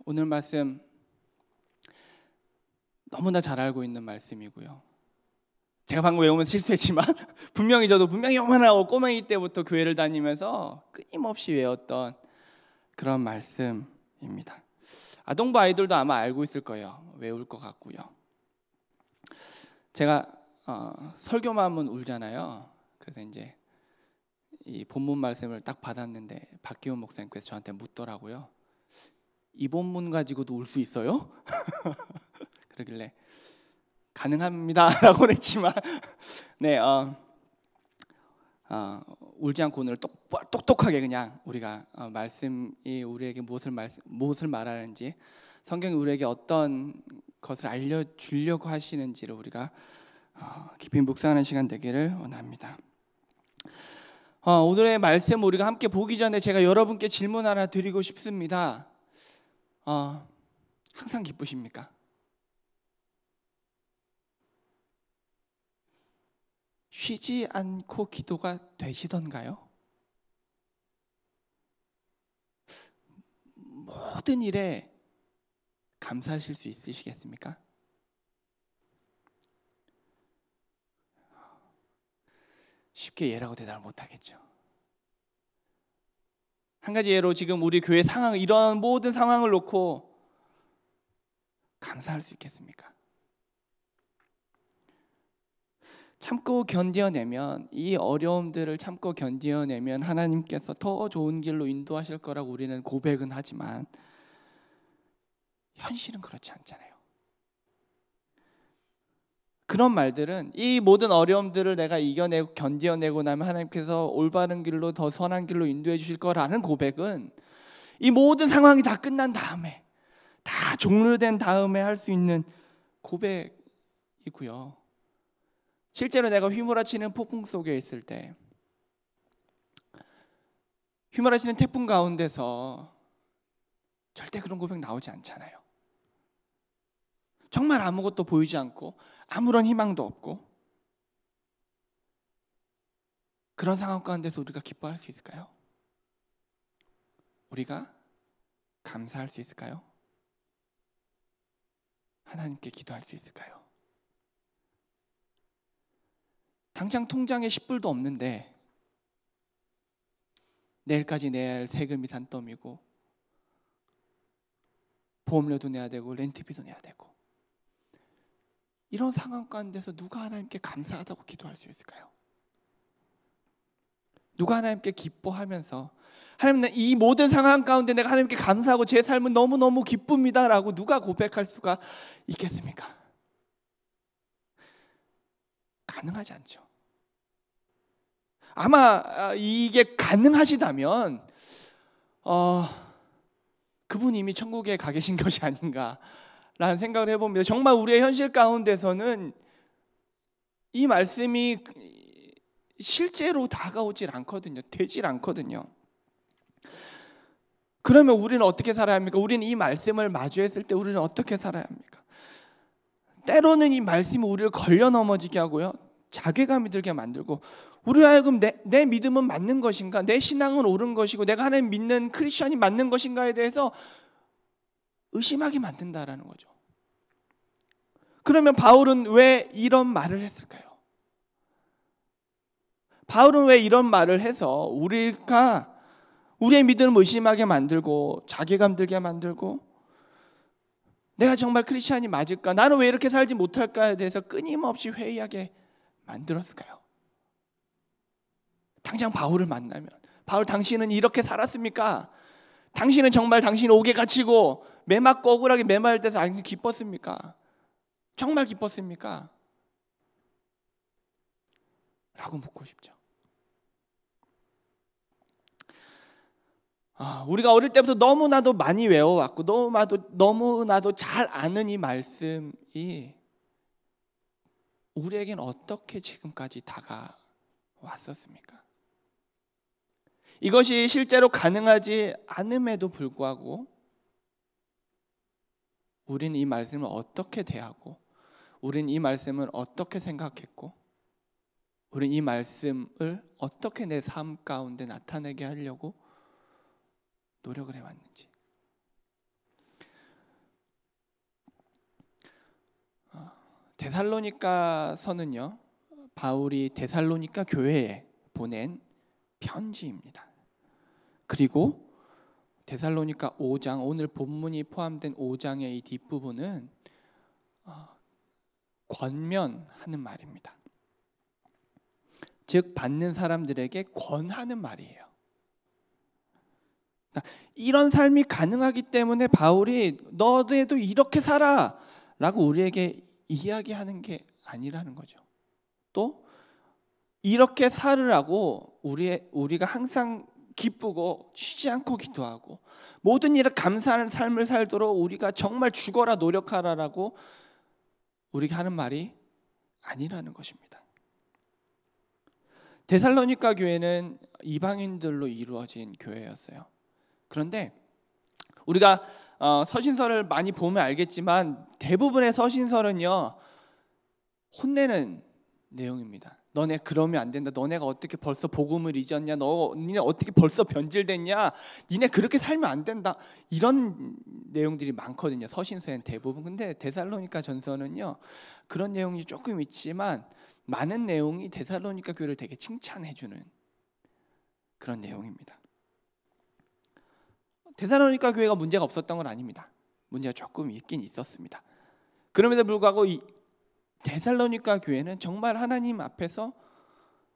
오늘 말씀 너무나 잘 알고 있는 말씀이고요. 제가 방금 외우면서 실수했지만 분명히 요만하고 꼬맹이 때부터 교회를 다니면서 끊임없이 외웠던 그런 말씀입니다. 아동부 아이들도 아마 알고 있을 거예요. 외울 것 같고요. 제가 설교만 하면 울잖아요. 그래서 이제 이 본문 말씀을 딱 받았는데 박기훈 목사님께서 저한테 묻더라고요. 이 본문 가지고도 울 수 있어요? 그러길래 가능합니다라고 했지만 네, 울지 않고 오늘 똑똑하게 그냥 우리가 말씀이 우리에게 무엇을 말하는지, 성경이 우리에게 어떤 것을 알려주려고 하시는지를 우리가 깊이 묵상하는 시간 되기를 원합니다. 오늘의 말씀 우리가 함께 보기 전에 제가 여러분께 질문 하나 드리고 싶습니다. 항상 기쁘십니까? 쉬지 않고 기도가 되시던가요? 모든 일에 감사하실 수 있으시겠습니까? 쉽게 예라고 대답을 못하겠죠. 한 가지 예로 지금 우리 교회 상황, 이런 모든 상황을 놓고 감사할 수 있겠습니까? 참고 견뎌내면, 이 어려움들을 참고 견뎌내면 하나님께서 더 좋은 길로 인도하실 거라고 우리는 고백은 하지만 현실은 그렇지 않잖아요. 그런 말들은 이 모든 어려움들을 내가 이겨내고 견뎌내고 나면 하나님께서 올바른 길로, 더 선한 길로 인도해 주실 거라는 고백은 이 모든 상황이 다 끝난 다음에, 다 종료된 다음에 할 수 있는 고백이고요. 실제로 내가 휘몰아치는 폭풍 속에 있을 때, 휘몰아치는 태풍 가운데서 절대 그런 고백 나오지 않잖아요. 정말 아무것도 보이지 않고 아무런 희망도 없고, 그런 상황 가운데서 우리가 기뻐할 수 있을까요? 우리가 감사할 수 있을까요? 하나님께 기도할 수 있을까요? 당장 통장에 10불도 없는데 내일까지 내야 할 세금이 산더미고, 보험료도 내야 되고 렌트비도 내야 되고, 이런 상황 가운데서 누가 하나님께 감사하다고 기도할 수 있을까요? 누가 하나님께 기뻐하면서 하나님, 이 모든 상황 가운데 내가 하나님께 감사하고 제 삶은 너무너무 기쁩니다 라고 누가 고백할 수가 있겠습니까? 가능하지 않죠. 아마 이게 가능하시다면 그분 이미 천국에 가 계신 것이 아닌가라는 생각을 해봅니다. 정말 우리의 현실 가운데서는 이 말씀이 실제로 다가오질 않거든요. 되질 않거든요. 그러면 우리는 어떻게 살아야 합니까? 우리는 이 말씀을 마주했을 때 우리는 어떻게 살아야 합니까? 때로는 이 말씀이 우리를 걸려 넘어지게 하고요, 자괴감이 들게 만들고, 우리 하여금 내 믿음은 맞는 것인가, 내 신앙은 옳은 것이고 내가 하나님 믿는 크리스천이 맞는 것인가에 대해서 의심하게 만든다라는 거죠. 그러면 바울은 왜 이런 말을 했을까요? 바울은 왜 이런 말을 해서 우리가 우리의 믿음을 의심하게 만들고 자괴감 들게 만들고, 내가 정말 크리스천이 맞을까, 나는 왜 이렇게 살지 못할까에 대해서 끊임없이 회의하게 만들었을까요? 당장 바울을 만나면, 바울 당신은 이렇게 살았습니까? 당신은 정말 당신 옥에 갇히고 매맞고 억울하게 매맞을 때서 당신 기뻤습니까? 정말 기뻤습니까? 라고 묻고 싶죠. 우리가 어릴 때부터 너무나도 많이 외워왔고 너무나도 잘 아는 이 말씀이 우리에겐 어떻게 지금까지 다가왔었습니까? 이것이 실제로 가능하지 않음에도 불구하고 우리는 이 말씀을 어떻게 대하고, 우리는 이 말씀을 어떻게 생각했고, 우리는 이 말씀을 어떻게 내 삶 가운데 나타내게 하려고 노력을 해왔는지. 데살로니가서는요, 바울이 데살로니가 교회에 보낸 편지입니다. 그리고 데살로니가 5장, 오늘 본문이 포함된 5장의 이 뒷부분은 권면하는 말입니다. 즉 받는 사람들에게 권하는 말이에요. 이런 삶이 가능하기 때문에 바울이 너도 이렇게 살아 라고 우리에게 이야기하는 게 아니라는 거죠. 또 이렇게 살으라고 우리가 항상 기쁘고 쉬지 않고 기도하고 모든 일에 감사하는 삶을 살도록 우리가 정말 죽어라 노력하라라고 우리가 하는 말이 아니라는 것입니다. 데살로니가 교회는 이방인들로 이루어진 교회였어요. 그런데 우리가 서신서를 많이 보면 알겠지만 대부분의 서신서는요, 혼내는 내용입니다. 너네 그러면 안 된다. 너네가 어떻게 벌써 복음을 잊었냐? 니네 어떻게 벌써 변질됐냐? 니네 그렇게 살면 안 된다. 이런 내용들이 많거든요. 서신서에는 대부분. 근데 데살로니가 전서는요, 그런 내용이 조금 있지만 많은 내용이 데살로니가 교회를 되게 칭찬해주는 그런 내용입니다. 데살로니가 교회가 문제가 없었던 건 아닙니다. 문제가 조금 있긴 있었습니다. 그럼에도 불구하고 이 데살로니가 교회는 정말 하나님 앞에서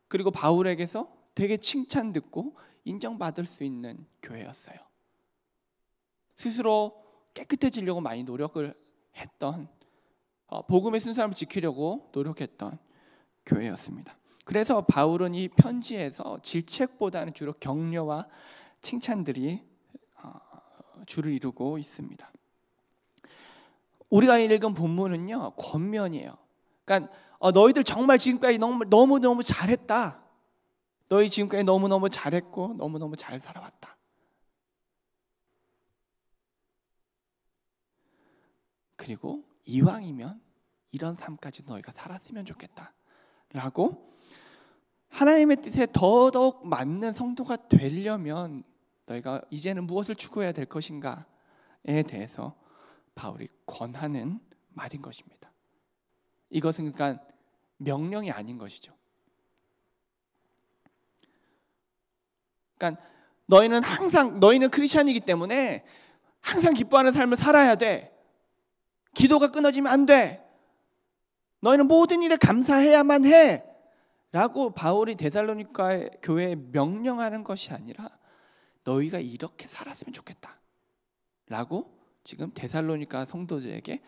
그리고 바울에게서 되게 칭찬 듣고 인정받을 수 있는 교회였어요. 스스로 깨끗해지려고 많이 노력을 했던, 복음의 순수함을 지키려고 노력했던 교회였습니다. 그래서 바울은 이 편지에서 질책보다는 주로 격려와 칭찬들이 주를 이루고 있습니다. 우리가 읽은 본문은요, 권면이에요. 그러니까 너희들 정말 지금까지 너무너무 잘했다. 너희 지금까지 너무너무 잘했고 너무너무 잘 살아왔다. 그리고 이왕이면 이런 삶까지 너희가 살았으면 좋겠다 라고 하나님의 뜻에 더더욱 맞는 성도가 되려면 너희가 이제는 무엇을 추구해야 될 것인가에 대해서 바울이 권하는 말인 것입니다. 이것은 그러니까 명령이 아닌 것이죠. 그러니까 너희는 크리스찬이기 때문에 항상 기뻐하는 삶을 살아야 돼. 기도가 끊어지면 안 돼. 너희는 모든 일에 감사해야만 해. 라고 바울이 데살로니가 교회에 명령하는 것이 아니라 너희가 이렇게 살았으면 좋겠다 라고 지금 데살로니가 성도들에게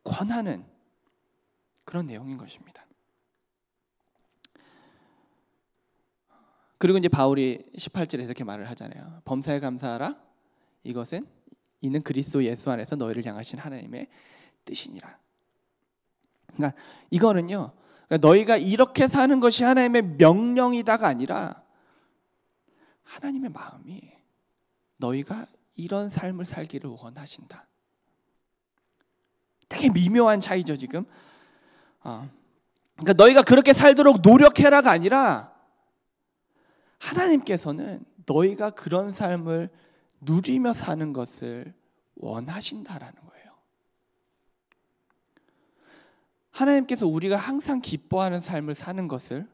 권하는 그런 내용인 것입니다. 그리고 이제 바울이 18절에 이렇게 말을 하잖아요. 범사에 감사하라. 이는 그리스도 예수 안에서 너희를 향하신 하나님의 뜻이니라. 그러니까 이거는요, 너희가 이렇게 사는 것이 하나님의 명령이다가 아니라 하나님의 마음이 너희가 이런 삶을 살기를 원하신다. 되게 미묘한 차이죠 지금. 그러니까 너희가 그렇게 살도록 노력해라가 아니라 하나님께서는 너희가 그런 삶을 누리며 사는 것을 원하신다라는 거예요. 하나님께서 우리가 항상 기뻐하는 삶을 사는 것을,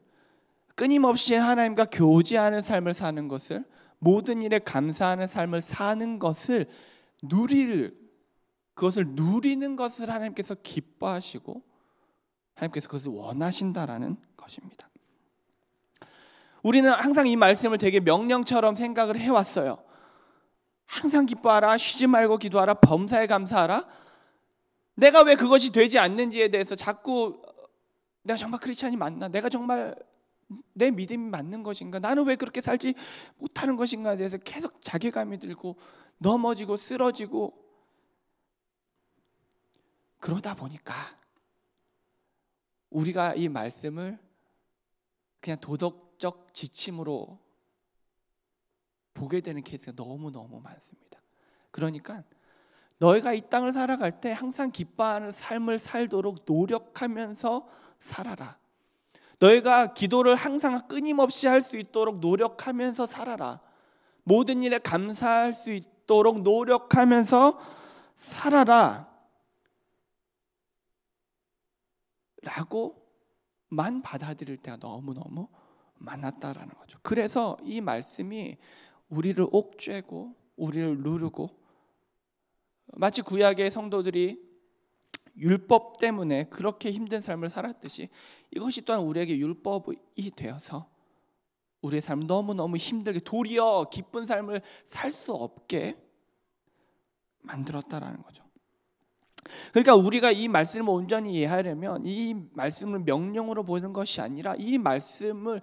끊임없이 하나님과 교제하는 삶을 사는 것을, 모든 일에 감사하는 삶을 사는 것을 그것을 누리는 것을 하나님께서 기뻐하시고 하나님께서 그것을 원하신다라는 것입니다. 우리는 항상 이 말씀을 되게 명령처럼 생각을 해왔어요. 항상 기뻐하라, 쉬지 말고 기도하라, 범사에 감사하라. 내가 왜 그것이 되지 않는지에 대해서 자꾸 내가 정말 크리스찬이 맞나? 내가 정말 내 믿음이 맞는 것인가? 나는 왜 그렇게 살지 못하는 것인가에 대해서 계속 자괴감이 들고 넘어지고 쓰러지고 그러다 보니까 우리가 이 말씀을 그냥 도덕적 지침으로 보게 되는 케이스가 너무너무 많습니다. 그러니까 너희가 이 땅을 살아갈 때 항상 기뻐하는 삶을 살도록 노력하면서 살아라. 너희가 기도를 항상 끊임없이 할 수 있도록 노력하면서 살아라. 모든 일에 감사할 수 있도록 노력하면서 살아라. 라고만 받아들일 때가 너무너무 많았다라는 거죠. 그래서 이 말씀이 우리를 옥죄고 우리를 누르고, 마치 구약의 성도들이 율법 때문에 그렇게 힘든 삶을 살았듯이 이것이 또한 우리에게 율법이 되어서 우리의 삶을 너무너무 힘들게, 도리어 기쁜 삶을 살 수 없게 만들었다라는 거죠. 그러니까 우리가 이 말씀을 온전히 이해하려면 이 말씀을 명령으로 보는 것이 아니라 이 말씀을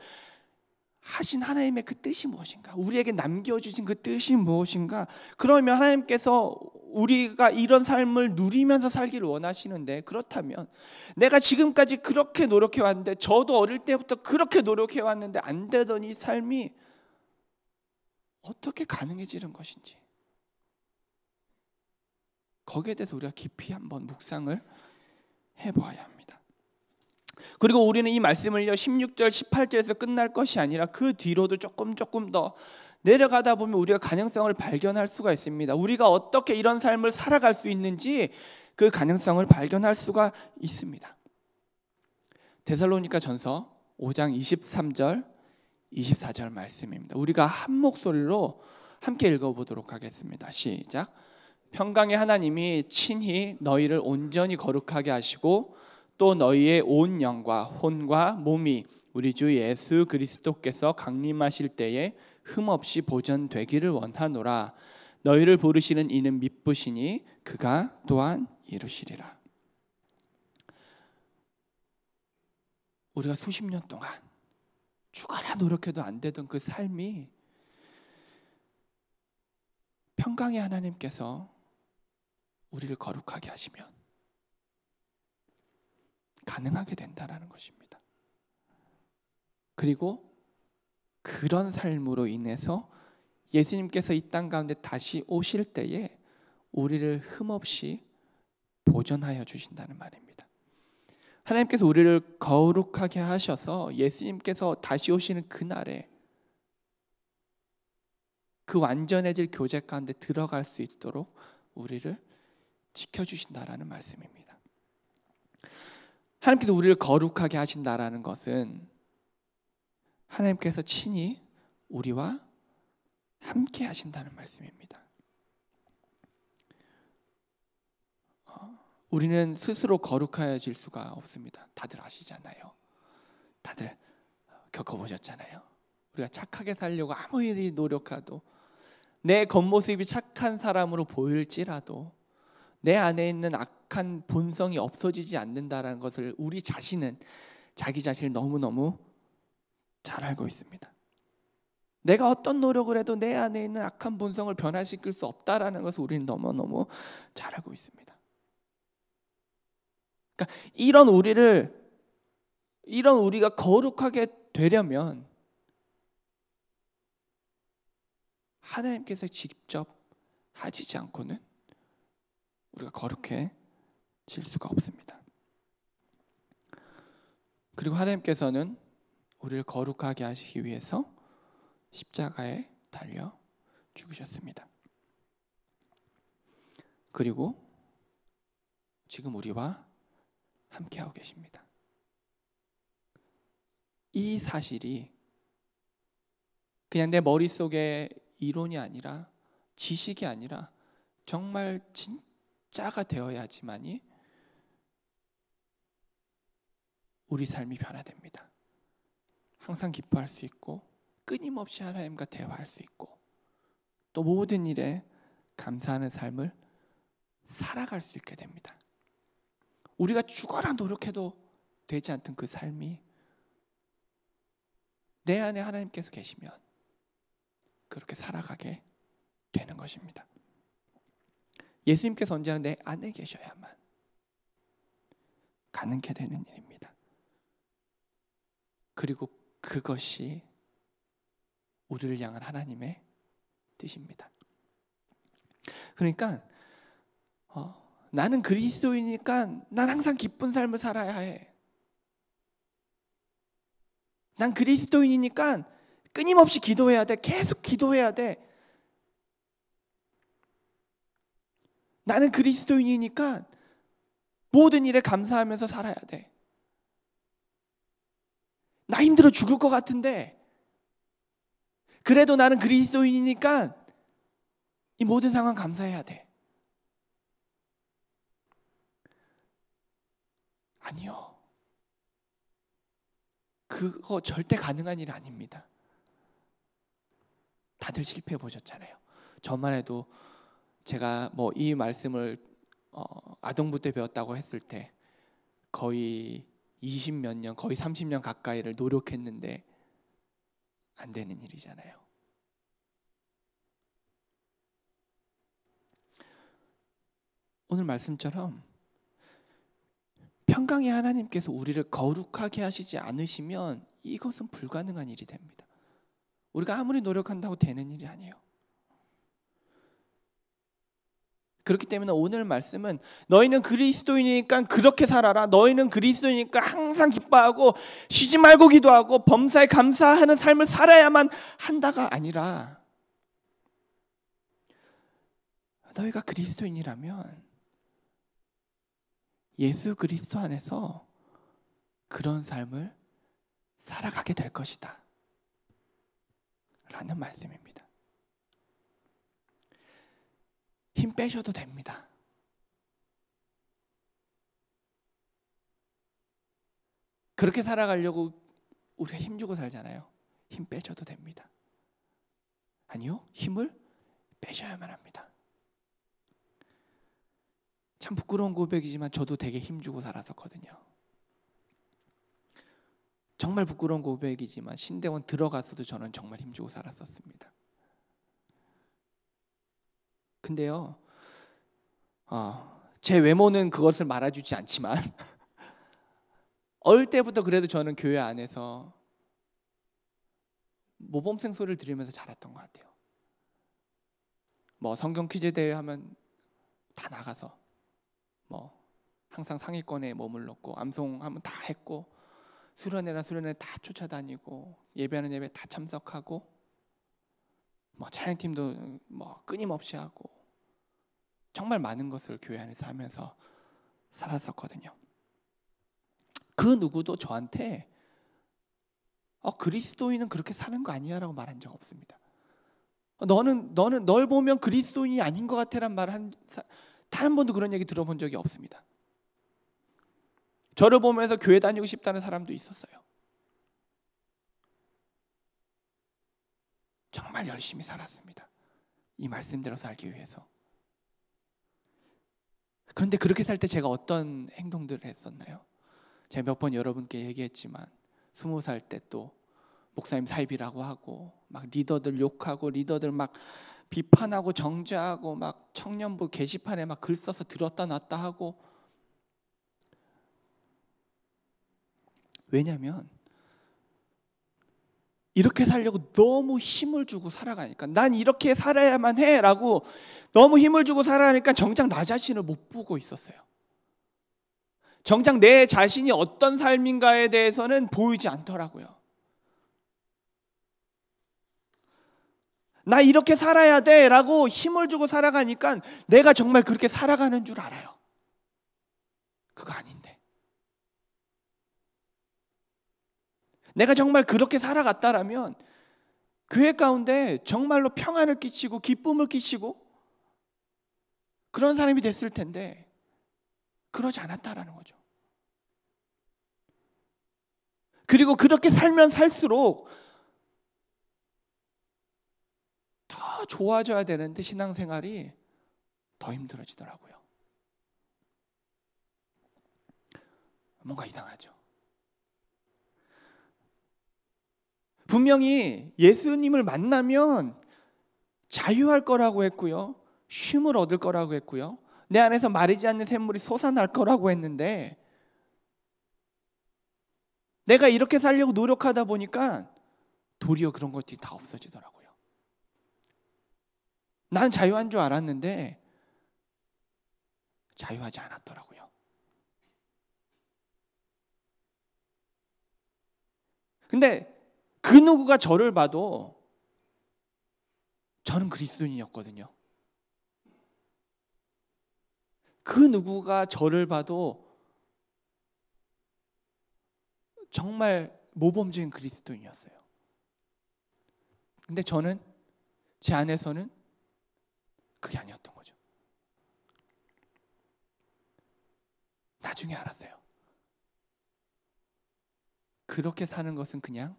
하신 하나님의 그 뜻이 무엇인가, 우리에게 남겨주신 그 뜻이 무엇인가. 그러면 하나님께서 우리가 이런 삶을 누리면서 살기를 원하시는데, 그렇다면 내가 지금까지 그렇게 노력해 왔는데, 저도 어릴 때부터 그렇게 노력해 왔는데 안 되던 이 삶이 어떻게 가능해지는 것인지, 거기에 대해서 우리가 깊이 한번 묵상을 해보아야 합니다. 그리고 우리는 이 말씀을요 16절 18절에서 끝날 것이 아니라 그 뒤로도 조금 더 내려가다 보면 우리가 가능성을 발견할 수가 있습니다. 우리가 어떻게 이런 삶을 살아갈 수 있는지 그 가능성을 발견할 수가 있습니다. 데살로니가 전서 5장 23절 24절 말씀입니다. 우리가 한 목소리로 함께 읽어보도록 하겠습니다. 시작. 평강의 하나님이 친히 너희를 온전히 거룩하게 하시고 또 너희의 온 영과 혼과 몸이 우리 주 예수 그리스도께서 강림하실 때에 흠없이 보존되기를 원하노라. 너희를 부르시는 이는 미쁘시니 그가 또한 이루시리라. 우리가 수십 년 동안 죽어라 노력해도 안 되던 그 삶이 평강의 하나님께서 우리를 거룩하게 하시면 가능하게 된다는 것입니다. 그리고 그런 삶으로 인해서 예수님께서 이 땅 가운데 다시 오실 때에 우리를 흠없이 보존하여 주신다는 말입니다. 하나님께서 우리를 거룩하게 하셔서 예수님께서 다시 오시는 그날에 그 완전해질 교제 가운데 들어갈 수 있도록 우리를 지켜주신다라는 말씀입니다. 하나님께서 우리를 거룩하게 하신다라는 것은 하나님께서 친히 우리와 함께 하신다는 말씀입니다. 우리는 스스로 거룩해질 수가 없습니다. 다들 아시잖아요. 다들 겪어보셨잖아요. 우리가 착하게 살려고 아무리 노력해도 내 겉모습이 착한 사람으로 보일지라도 내 안에 있는 악한 본성이 없어지지 않는다는 것을 우리 자신은 자기 자신을 너무너무 잘 알고 있습니다. 내가 어떤 노력을 해도 내 안에 있는 악한 본성을 변화시킬 수 없다라는 것을 우리는 너무너무 잘 알고 있습니다. 그러니까 이런 우리가 거룩하게 되려면 하나님께서 직접 하시지 않고는 우리가 거룩해질 수가 없습니다. 그리고 하나님께서는 우리를 거룩하게 하시기 위해서 십자가에 달려 죽으셨습니다. 그리고 지금 우리와 함께하고 계십니다. 이 사실이 그냥 내 머릿속에 이론이 아니라 지식이 아니라 정말 진짜가 되어야지만이 우리 삶이 변화됩니다. 항상 기뻐할 수 있고 끊임없이 하나님과 대화할 수 있고 또 모든 일에 감사하는 삶을 살아갈 수 있게 됩니다. 우리가 죽어라 노력해도 되지 않던 그 삶이 내 안에 하나님께서 계시면 그렇게 살아가게 되는 것입니다. 예수님께서 언제나 내 안에 계셔야만 가능케 되는 일입니다. 그리고 그것이 우리를 향한 하나님의 뜻입니다. 그러니까 나는 그리스도이니까 난 항상 기쁜 삶을 살아야 해. 난 그리스도인이니까 끊임없이 기도해야 돼. 계속 기도해야 돼. 나는 그리스도인이니까 모든 일에 감사하면서 살아야 돼. 나 힘들어 죽을 것 같은데 그래도 나는 그리스도인이니까 이 모든 상황 감사해야 돼. 아니요. 그거 절대 가능한 일이 아닙니다. 다들 실패해 보셨잖아요. 저만 해도 제가 뭐 이 말씀을 아동부 때 배웠다고 했을 때 거의 20몇 년, 거의 30년 가까이를 노력했는데 안 되는 일이잖아요. 오늘 말씀처럼 평강의 하나님께서 우리를 거룩하게 하시지 않으시면 이것은 불가능한 일이 됩니다. 우리가 아무리 노력한다고 되는 일이 아니에요. 그렇기 때문에 오늘 말씀은 너희는 그리스도인이니까 그렇게 살아라. 너희는 그리스도인이니까 항상 기뻐하고 쉬지 말고 기도하고 범사에 감사하는 삶을 살아야만 한다가 아니라 너희가 그리스도인이라면 예수 그리스도 안에서 그런 삶을 살아가게 될 것이다 라는 말씀입니다. 힘 빼셔도 됩니다. 그렇게 살아가려고 우리가 힘주고 살잖아요. 힘 빼셔도 됩니다. 아니요, 힘을 빼셔야만 합니다. 참 부끄러운 고백이지만 저도 되게 힘주고 살았었거든요. 정말 부끄러운 고백이지만 신대원 들어가서도 저는 정말 힘주고 살았었습니다. 근데요, 제 외모는 그것을 말아주지 않지만 어릴 때부터 그래도 저는 교회 안에서 모범생 소리를 들으면서 자랐던 것 같아요. 뭐 성경 퀴즈 대회 하면 다 나가서 뭐 항상 상위권에 머물렀고 암송하면 다 했고 수련회나 수련회 다 쫓아다니고 예배하는 예배 다 참석하고 뭐 찬양팀도 뭐 끊임없이 하고 정말 많은 것을 교회 안에서 하면서 살았었거든요. 그 누구도 저한테 그리스도인은 그렇게 사는 거 아니야 라고 말한 적 없습니다. 너는 널 보면 그리스도인이 아닌 것 같아 라는 말 단 한 번도 그런 얘기 들어본 적이 없습니다. 저를 보면서 교회 다니고 싶다는 사람도 있었어요. 정말 열심히 살았습니다. 이 말씀대로 살기 위해서. 그런데 그렇게 살 때 제가 어떤 행동들을 했었나요? 제가 몇 번 여러분께 얘기했지만 20살 때 또 목사님 사입이라고 하고 막 리더들 욕하고 리더들 막 비판하고 정죄하고 막 청년부 게시판에 막 글 써서 들었다 놨다 하고. 왜냐하면 이렇게 살려고 너무 힘을 주고 살아가니까, 난 이렇게 살아야만 해라고 너무 힘을 주고 살아가니까 정작 나 자신을 못 보고 있었어요. 정작 내 자신이 어떤 삶인가에 대해서는 보이지 않더라고요. 나 이렇게 살아야 돼 라고 힘을 주고 살아가니까 내가 정말 그렇게 살아가는 줄 알아요. 그거 아닌데. 내가 정말 그렇게 살아갔다라면 교회 가운데 정말로 평안을 끼치고 기쁨을 끼치고 그런 사람이 됐을 텐데 그러지 않았다라는 거죠. 그리고 그렇게 살면 살수록 더 좋아져야 되는데 신앙생활이 더 힘들어지더라고요. 뭔가 이상하죠. 분명히 예수님을 만나면 자유할 거라고 했고요, 쉼을 얻을 거라고 했고요, 내 안에서 마르지 않는 샘물이 솟아날 거라고 했는데 내가 이렇게 살려고 노력하다 보니까 도리어 그런 것들이 다 없어지더라고요. 난 자유한 줄 알았는데 자유하지 않았더라고요. 근데 그 누구가 저를 봐도 저는 그리스도인이었거든요. 그 누구가 저를 봐도 정말 모범적인 그리스도인이었어요. 근데 저는 제 안에서는 그게 아니었던 거죠. 나중에 알았어요. 그렇게 사는 것은 그냥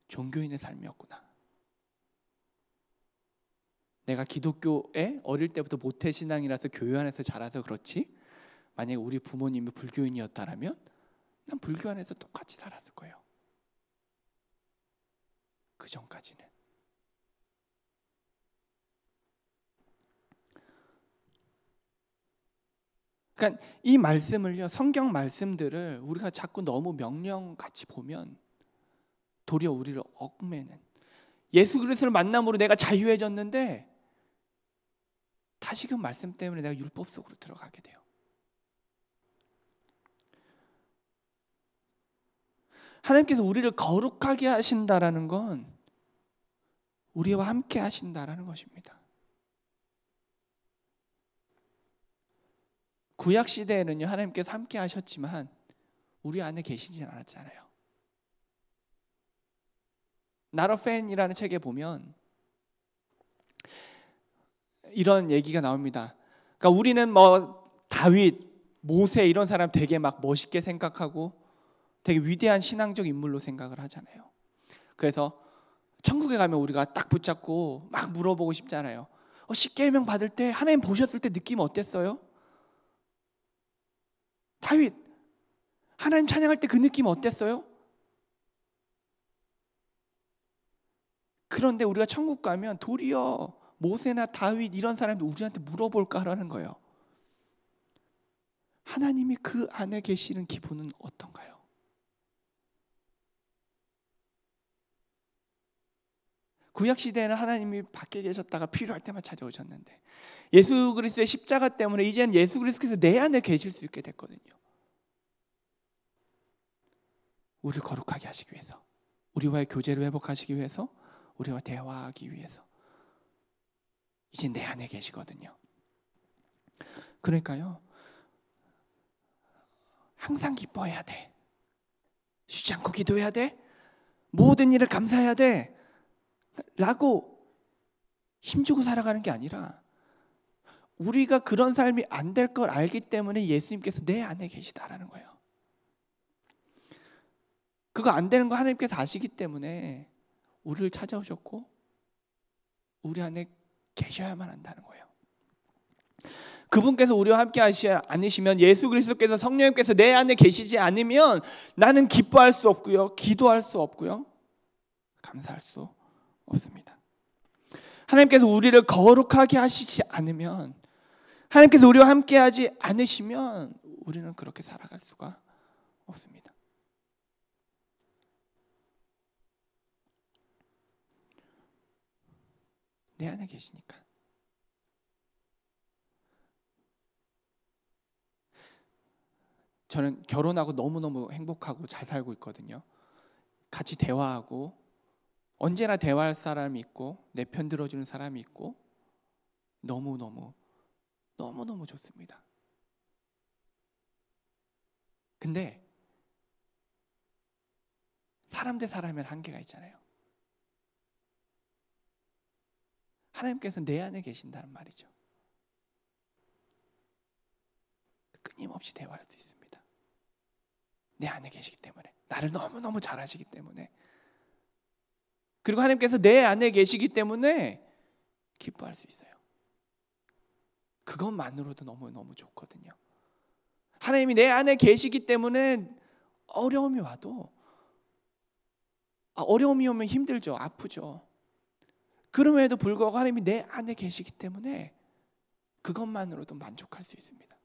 종교인의 삶이었구나. 내가 기독교에 어릴 때부터 모태신앙이라서 교회 안에서 자라서 그렇지, 만약에 우리 부모님이 불교인이었다면 난 불교 안에서 똑같이 살았을 거예요. 그 전까지는. 그러니까 이 말씀을요, 성경 말씀들을 우리가 자꾸 너무 명령같이 보면 도리어 우리를 얽매는, 예수 그리스도를 만남으로 내가 자유해졌는데 다시금 말씀 때문에 내가 율법 속으로 들어가게 돼요. 하나님께서 우리를 거룩하게 하신다라는 건 우리와 함께 하신다라는 것입니다. 구약 시대에는요, 하나님께서 함께 하셨지만 우리 안에 계시진 않았잖아요. Not a Fan이라는 책에 보면 이런 얘기가 나옵니다. 그러니까 우리는 다윗, 모세 이런 사람 되게 막 멋있게 생각하고 되게 위대한 신앙적 인물로 생각을 하잖아요. 그래서 천국에 가면 우리가 딱 붙잡고 막 물어보고 싶잖아요. 십계명 받을 때 하나님 보셨을 때 느낌 어땠어요? 다윗, 하나님 찬양할 때 그 느낌 어땠어요? 그런데 우리가 천국 가면 도리어 모세나 다윗 이런 사람들 우리한테 물어볼까 하라는 거예요. 하나님이 그 안에 계시는 기분은 어떤가요? 구약시대에는 하나님이 밖에 계셨다가 필요할 때만 찾아오셨는데 예수 그리스도의 십자가 때문에 이제는 예수 그리스도께서 내 안에 계실 수 있게 됐거든요. 우리를 거룩하게 하시기 위해서, 우리와의 교제를 회복하시기 위해서, 우리와 대화하기 위해서 이제 내 안에 계시거든요. 그러니까요, 항상 기뻐해야 돼. 쉬지 않고 기도해야 돼. 모든 일을 감사해야 돼. 라고 힘주고 살아가는 게 아니라 우리가 그런 삶이 안 될 걸 알기 때문에 예수님께서 내 안에 계시다라는 거예요. 그거 안 되는 거 하나님께서 아시기 때문에 우리를 찾아오셨고 우리 안에 계셔야만 한다는 거예요. 그분께서 우리와 함께 하시지 않으시면, 예수 그리스도께서 성령님께서 내 안에 계시지 않으면 나는 기뻐할 수 없고요, 기도할 수 없고요, 감사할 수 없습니다. 하나님께서 우리를 거룩하게 하시지 않으면, 하나님께서 우리와 함께 하지 않으시면 우리는 그렇게 살아갈 수가 없습니다. 내 안에 계시니까. 저는 결혼하고 너무너무 행복하고 잘 살고 있거든요. 같이 대화하고 언제나 대화할 사람이 있고 내 편 들어주는 사람이 있고 너무너무 좋습니다. 근데 사람 대 사람에는 한계가 있잖아요. 하나님께서 내 안에 계신다는 말이죠. 끊임없이 대화할 수 있습니다. 내 안에 계시기 때문에, 나를 너무너무 잘 아시기 때문에, 그리고 하나님께서 내 안에 계시기 때문에 기뻐할 수 있어요. 그것만으로도 너무너무 좋거든요. 하나님이 내 안에 계시기 때문에 어려움이 와도, 어려움이 오면 힘들죠, 아프죠. 그럼에도 불구하고 하나님이 내 안에 계시기 때문에 그것만으로도 만족할 수 있습니다.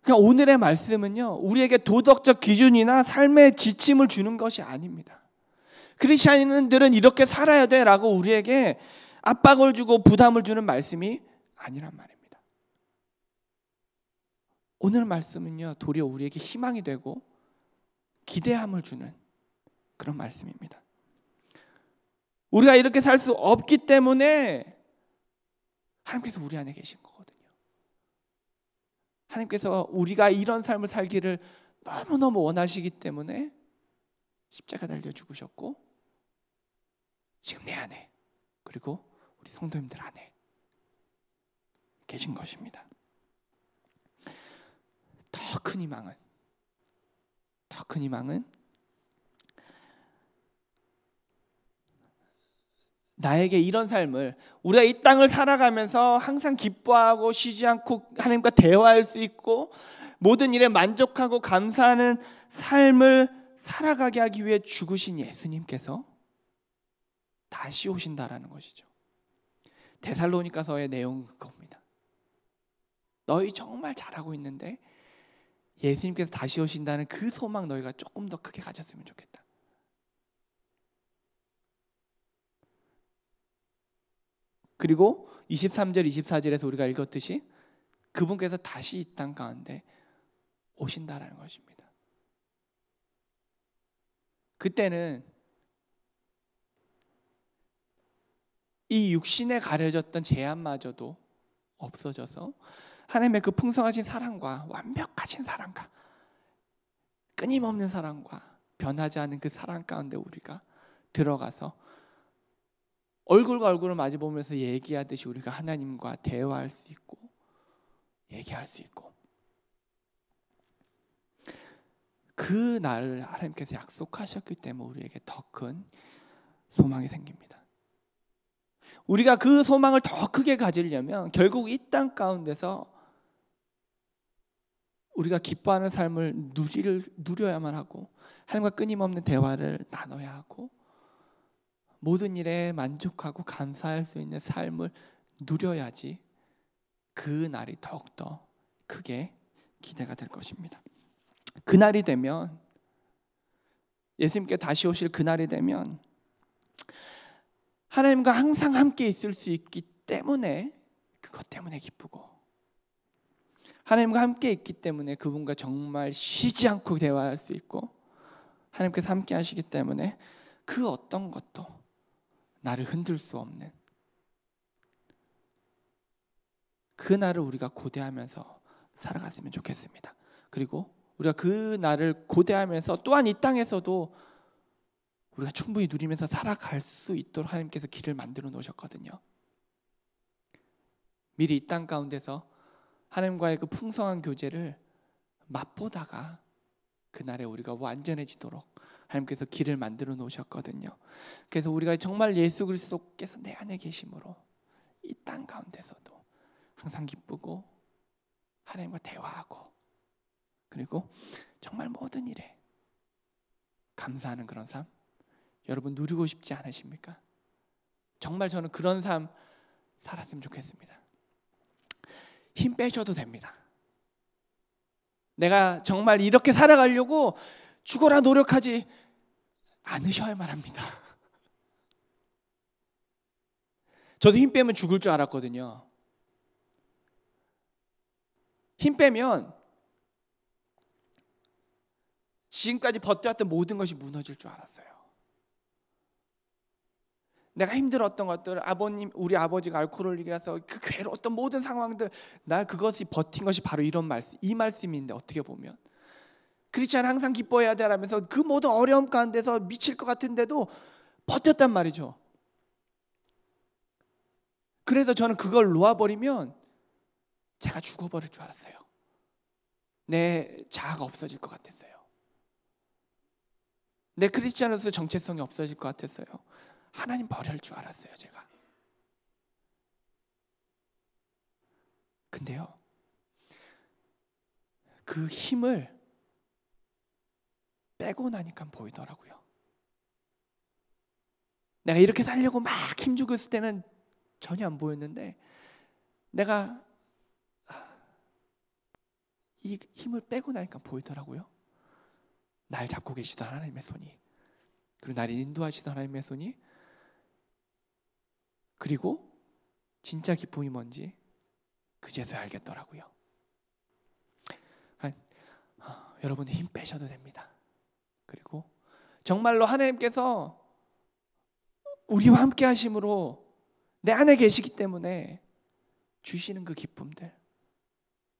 그러니까 오늘의 말씀은요, 우리에게 도덕적 기준이나 삶의 지침을 주는 것이 아닙니다. 크리스찬인들은 이렇게 살아야 돼 라고 우리에게 압박을 주고 부담을 주는 말씀이 아니란 말입니다. 오늘 말씀은요, 도리어 우리에게 희망이 되고 기대함을 주는 그런 말씀입니다. 우리가 이렇게 살 수 없기 때문에 하나님께서 우리 안에 계신 거거든요. 하나님께서 우리가 이런 삶을 살기를 너무너무 원하시기 때문에 십자가 달려 죽으셨고 지금 내 안에, 그리고 우리 성도님들 안에 계신 것입니다. 더 큰 희망은 나에게 이런 삶을, 우리가 이 땅을 살아가면서 항상 기뻐하고 쉬지 않고 하나님과 대화할 수 있고 모든 일에 만족하고 감사하는 삶을 살아가게 하기 위해 죽으신 예수님께서 다시 오신다라는 것이죠. 데살로니가서의 내용은 그겁니다. 너희 정말 잘하고 있는데 예수님께서 다시 오신다는 그 소망 너희가 조금 더 크게 가졌으면 좋겠다. 그리고 23절 24절에서 우리가 읽었듯이 그분께서 다시 이 땅 가운데 오신다라는 것입니다. 그때는 이 육신에 가려졌던 제한마저도 없어져서 하나님의 그 풍성하신 사랑과 완벽하신 사랑과 끊임없는 사랑과 변하지 않은 그 사랑 가운데 우리가 들어가서 얼굴과 얼굴을 마주보면서 얘기하듯이 우리가 하나님과 대화할 수 있고 얘기할 수 있고, 그 날을 하나님께서 약속하셨기 때문에 우리에게 더 큰 소망이 생깁니다. 우리가 그 소망을 더 크게 가지려면 결국 이 땅 가운데서 우리가 기뻐하는 삶을 누려야만 하고 하나님과 끊임없는 대화를 나눠야 하고 모든 일에 만족하고 감사할 수 있는 삶을 누려야지 그 날이 더욱더 크게 기대가 될 것입니다. 그날이 되면, 예수님께 다시 오실 그날이 되면 하나님과 항상 함께 있을 수 있기 때문에, 그것 때문에 기쁘고, 하나님과 함께 있기 때문에 그분과 정말 쉬지 않고 대화할 수 있고, 하나님께서 함께 하시기 때문에 그 어떤 것도 나를 흔들 수 없는 그 날을 우리가 고대하면서 살아갔으면 좋겠습니다. 그리고 우리가 그 날을 고대하면서 또한 이 땅에서도 우리가 충분히 누리면서 살아갈 수 있도록 하나님께서 길을 만들어 놓으셨거든요. 미리 이 땅 가운데서 하나님과의 그 풍성한 교제를 맛보다가 그날에 우리가 완전해지도록 하나님께서 길을 만들어 놓으셨거든요. 그래서 우리가 정말 예수 그리스도께서 내 안에 계심으로 이 땅 가운데서도 항상 기쁘고 하나님과 대화하고 그리고 정말 모든 일에 감사하는 그런 삶, 여러분 누리고 싶지 않으십니까? 정말 저는 그런 삶 살았으면 좋겠습니다. 힘 빼셔도 됩니다. 내가 정말 이렇게 살아가려고 죽어라 노력하지 않으셔야만 합니다. 저도 힘 빼면 죽을 줄 알았거든요. 힘 빼면 지금까지 버텨왔던 모든 것이 무너질 줄 알았어요. 내가 힘들었던 것들, 우리 아버지가 알코올릭이라서 그 괴로웠던 모든 상황들, 나 그것이 버틴 것이 바로 이런 말씀, 이 말씀인데, 어떻게 보면 크리스찬은 항상 기뻐해야 되라면서 그 모든 어려움 가운데서 미칠 것 같은데도 버텼단 말이죠. 그래서 저는 그걸 놓아버리면 제가 죽어버릴 줄 알았어요. 내 자아가 없어질 것 같았어요. 내 크리스찬으로서 정체성이 없어질 것 같았어요. 하나님 버릴 줄 알았어요, 제가. 근데요, 그 힘을 빼고 나니까 보이더라고요. 내가 이렇게 살려고 막 힘주고 있을 때는 전혀 안 보였는데, 내가 이 힘을 빼고 나니까 보이더라고요. 날 잡고 계시던 하나님의 손이, 그리고 나를 인도하시던 하나님의 손이, 그리고 진짜 기쁨이 뭔지 그제서야 알겠더라고요. 여러분 힘 빼셔도 됩니다. 그리고 정말로 하나님께서 우리와 함께 하심으로 내 안에 계시기 때문에 주시는 그 기쁨들,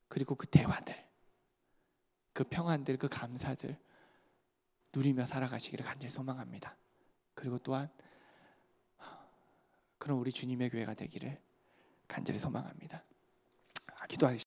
그리고 그 대화들, 그 평안들, 그 감사들 누리며 살아가시기를 간절히 소망합니다. 그리고 또한 그런 우리 주님의 교회가 되기를 간절히 소망합니다. 기도하겠습니다.